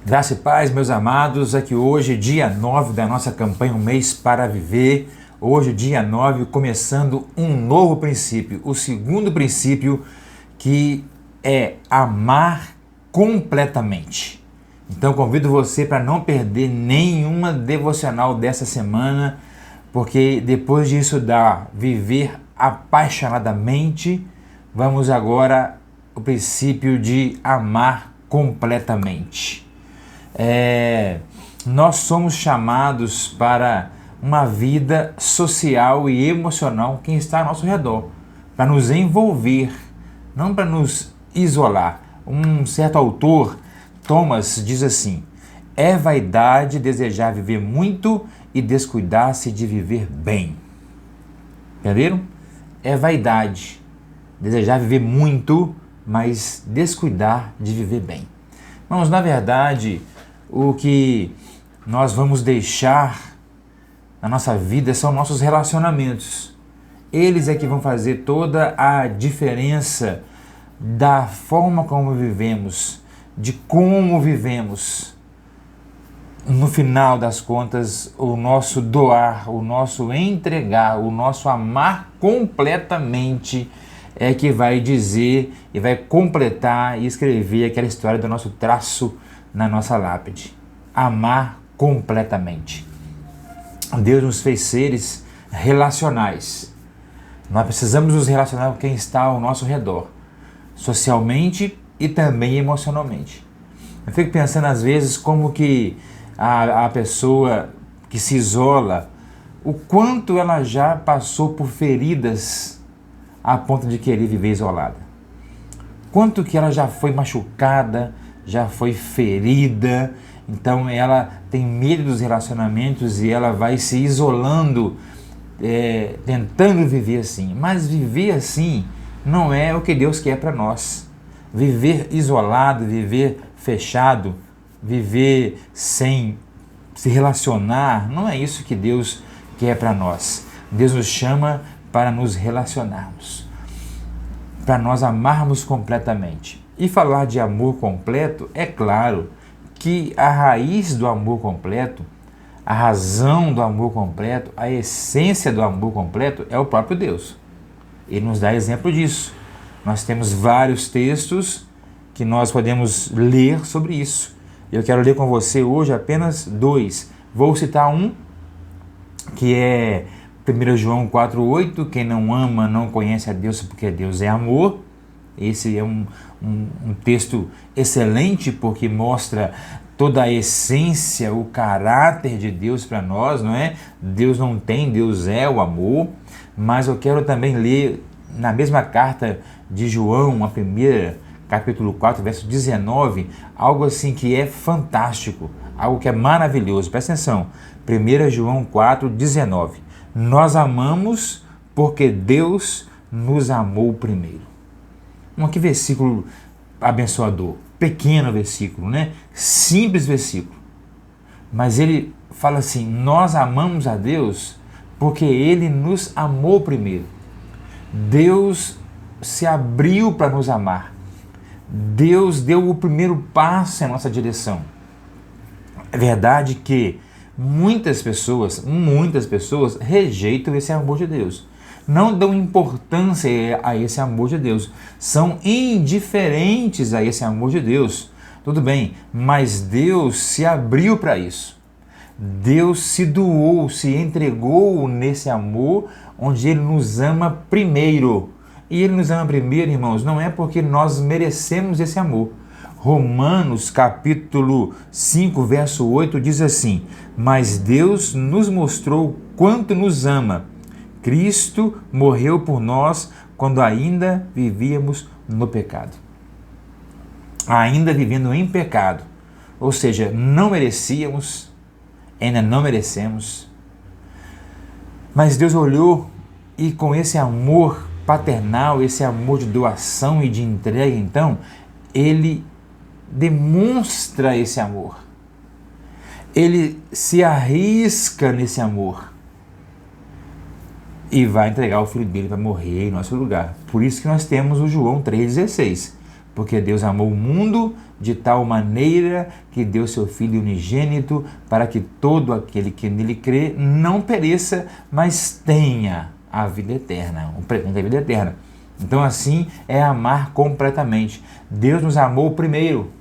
Graça e paz, meus amados, aqui hoje, dia 9 da nossa campanha Um Mês para Viver. Hoje, dia 9, começando um novo princípio, o segundo princípio, que é amar completamente. Então, convido você para não perder nenhuma devocional dessa semana, porque depois de estudar Viver apaixonadamente, vamos agora ao princípio de amar completamente. Nós somos chamados para uma vida social e emocional quem está ao nosso redor, para nos envolver, não para nos isolar. Um certo autor, Thomas, diz assim: é vaidade desejar viver muito e descuidar-se de viver bem. Entenderam? É vaidade desejar viver muito, mas descuidar de viver bem. Vamos, na verdade, o que nós vamos deixar na nossa vida são nossos relacionamentos. Eles é que vão fazer toda a diferença da forma como vivemos, de como vivemos. No final das contas, o nosso doar, o nosso entregar, o nosso amar completamente é que vai dizer e vai completar e escrever aquela história do nosso traço na nossa lápide. Amar completamente. Deus nos fez seres relacionais. Nós precisamos nos relacionar com quem está ao nosso redor, socialmente e também emocionalmente. Eu fico pensando às vezes como que a pessoa que se isola, o quanto ela já passou por feridas a ponto de querer viver isolada. Quanto que ela já foi machucada, já foi ferida, então ela tem medo dos relacionamentos e ela vai se isolando, tentando viver assim. Mas viver assim não é o que Deus quer para nós. Viver isolado, viver fechado, viver sem se relacionar, não é isso que Deus quer para nós. Deus nos chama para nos relacionarmos, para nós amarmos completamente. E falar de amor completo, é claro que a raiz do amor completo, a razão do amor completo, a essência do amor completo é o próprio Deus. Ele nos dá exemplo disso. Nós temos vários textos que nós podemos ler sobre isso. Eu quero ler com você hoje apenas dois. Vou citar um, que é 1 João 4,8, quem não ama não conhece a Deus, porque Deus é amor. Esse é um texto excelente, porque mostra toda a essência, o caráter de Deus para nós, não é? Deus não tem, Deus é o amor. Mas eu quero também ler na mesma carta de João, a primeira, capítulo 4, verso 19, algo assim que é fantástico, algo que é maravilhoso. Presta atenção, 1 João 4, 19. Nós amamos porque Deus nos amou primeiro. Que versículo abençoador. Pequeno versículo, né? Simples versículo. Mas ele fala assim: nós amamos a Deus porque Ele nos amou primeiro. Deus se abriu para nos amar. Deus deu o primeiro passo em nossa direção. É verdade que muitas pessoas rejeitam esse amor de Deus. Não dão importância a esse amor de Deus. São indiferentes a esse amor de Deus. Tudo bem, mas Deus se abriu para isso. Deus se doou, se entregou nesse amor, onde Ele nos ama primeiro. E Ele nos ama primeiro, irmãos, não é porque nós merecemos esse amor. Romanos capítulo 5, verso 8 diz assim: mas Deus nos mostrou quanto nos ama. Cristo morreu por nós quando ainda vivíamos no pecado. Ainda vivendo em pecado. Ou seja, não merecíamos, ainda não merecemos. Mas Deus olhou e com esse amor paternal, esse amor de doação e de entrega, então, Ele demonstra esse amor. Ele se arrisca nesse amor e vai entregar o Filho dele para morrer em nosso lugar. Por isso que nós temos o João 3,16. Porque Deus amou o mundo de tal maneira que deu seu Filho unigênito para que todo aquele que nele crê não pereça, mas tenha a vida eterna, o presente da vida eterna. Então assim é amar completamente. Deus nos amou primeiro.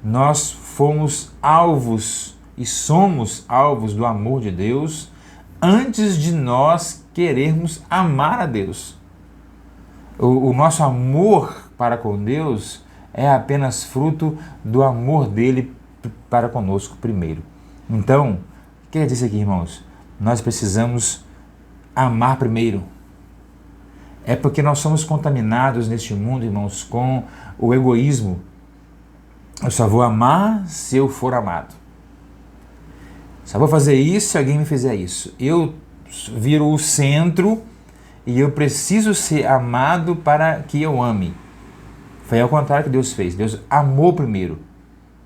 Nós fomos alvos e somos alvos do amor de Deus antes de nós querermos amar a Deus. O nosso amor para com Deus é apenas fruto do amor dele para conosco primeiro. Então, o que quer dizer aqui, irmãos? Nós precisamos amar primeiro. É porque nós somos contaminados neste mundo, irmãos, com o egoísmo. Eu só vou amar se eu for amado. Só vou fazer isso se alguém me fizer isso. Eu viro o centro e eu preciso ser amado para que eu ame. Foi ao contrário que Deus fez. Deus amou primeiro.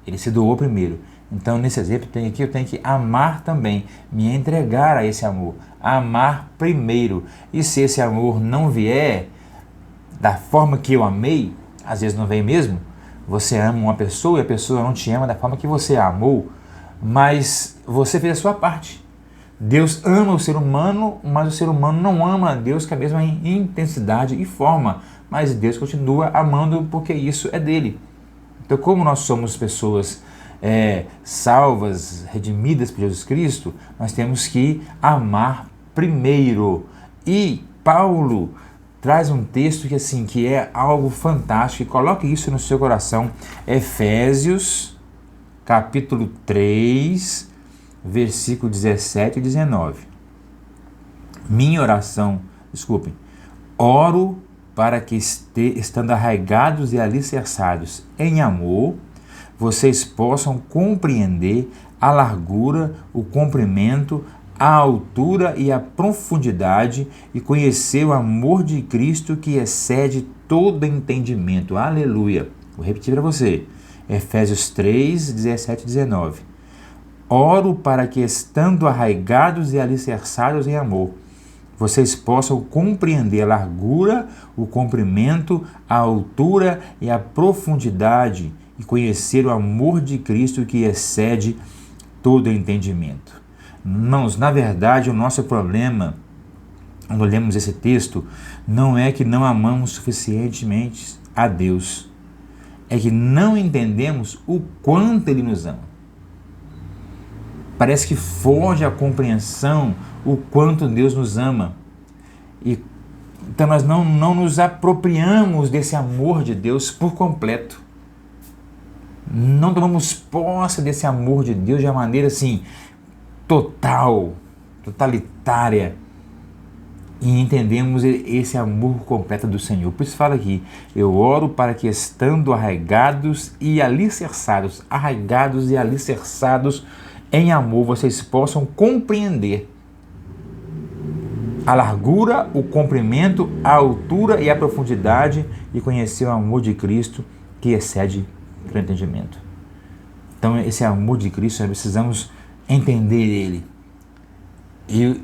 Ele se doou primeiro. Então, nesse exemplo, eu tenho que amar também, me entregar a esse amor, amar primeiro. E se esse amor não vier da forma que eu amei, às vezes não vem mesmo, você ama uma pessoa e a pessoa não te ama da forma que você a amou, mas você fez a sua parte. Deus ama o ser humano, mas o ser humano não ama a Deus com a mesma intensidade e forma, mas Deus continua amando porque isso é dele. Então, como nós somos pessoas salvas, redimidas por Jesus Cristo, nós temos que amar primeiro. E Paulo traz um texto que é algo fantástico, e coloque isso no seu coração. Efésios, capítulo 3, versículo 17 e 19. Oro para que estando arraigados e alicerçados em amor, vocês possam compreender a largura, o comprimento, a altura e a profundidade e conhecer o amor de Cristo que excede todo entendimento. Aleluia! Vou repetir para você. Efésios 3, 17 e 19. Oro para que, estando arraigados e alicerçados em amor, vocês possam compreender a largura, o comprimento, a altura e a profundidade e conhecer o amor de Cristo que excede todo entendimento. Irmãos, na verdade, o nosso problema, quando lemos esse texto, não é que não amamos suficientemente a Deus, é que não entendemos o quanto Ele nos ama. Parece que foge a compreensão o quanto Deus nos ama. Então nós não nos apropriamos desse amor de Deus por completo. Não tomamos posse desse amor de Deus de uma maneira totalitária, e entendemos esse amor completo do Senhor. Por isso fala aqui, eu oro para que, estando arraigados e alicerçados em amor, vocês possam compreender a largura, o comprimento, a altura e a profundidade e conhecer o amor de Cristo que excede o entendimento. Então, esse amor de Cristo, nós precisamos entender Ele e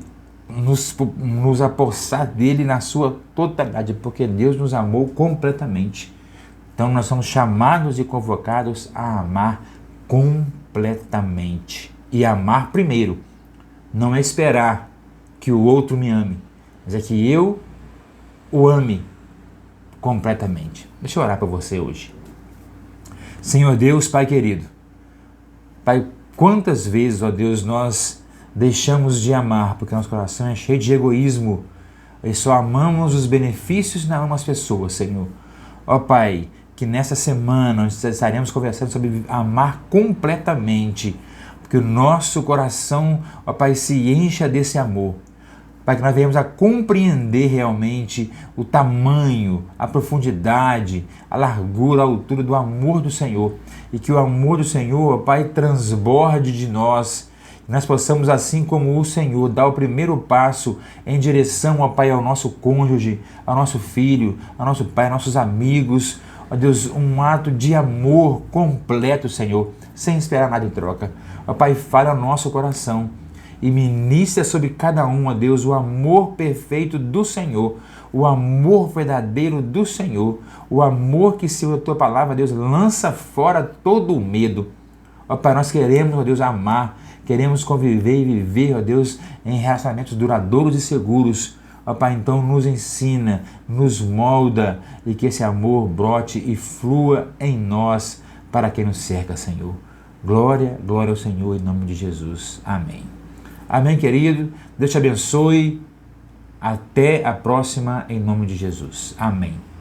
nos apossar dele na sua totalidade, porque Deus nos amou completamente. Então, nós somos chamados e convocados a amar completamente. E amar primeiro. Não é esperar que o outro me ame, mas é que eu o ame completamente. Deixa eu orar para você hoje. Senhor Deus, Pai querido, Pai, quantas vezes, ó Deus, nós deixamos de amar porque nosso coração é cheio de egoísmo e só amamos os benefícios e não amamos as pessoas, Senhor. Ó Pai, que nessa semana nós estaremos conversando sobre amar completamente, porque o nosso coração, ó Pai, se encha desse amor. Pai, que nós venhamos a compreender realmente o tamanho, a profundidade, a largura, a altura do amor do Senhor. E que o amor do Senhor, ó Pai, transborde de nós. Que nós possamos, assim como o Senhor, dar o primeiro passo em direção, ó Pai, ao nosso cônjuge, ao nosso filho, ao nosso pai, aos nossos amigos. Ó Deus, um ato de amor completo, Senhor, sem esperar nada em troca. Ó Pai, fale ao nosso coração. e ministra sobre cada um, ó Deus, o amor perfeito do Senhor, o amor verdadeiro do Senhor, o amor que, segundo a tua palavra, Deus, lança fora todo o medo. Ó Pai, nós queremos, ó Deus, amar, queremos conviver e viver, ó Deus, em relacionamentos duradouros e seguros. Ó Pai, então nos ensina, nos molda e que esse amor brote e flua em nós para quem nos cerca, Senhor. Glória, glória ao Senhor, em nome de Jesus. Amém. Amém, querido. Deus te abençoe. Até a próxima, em nome de Jesus. Amém.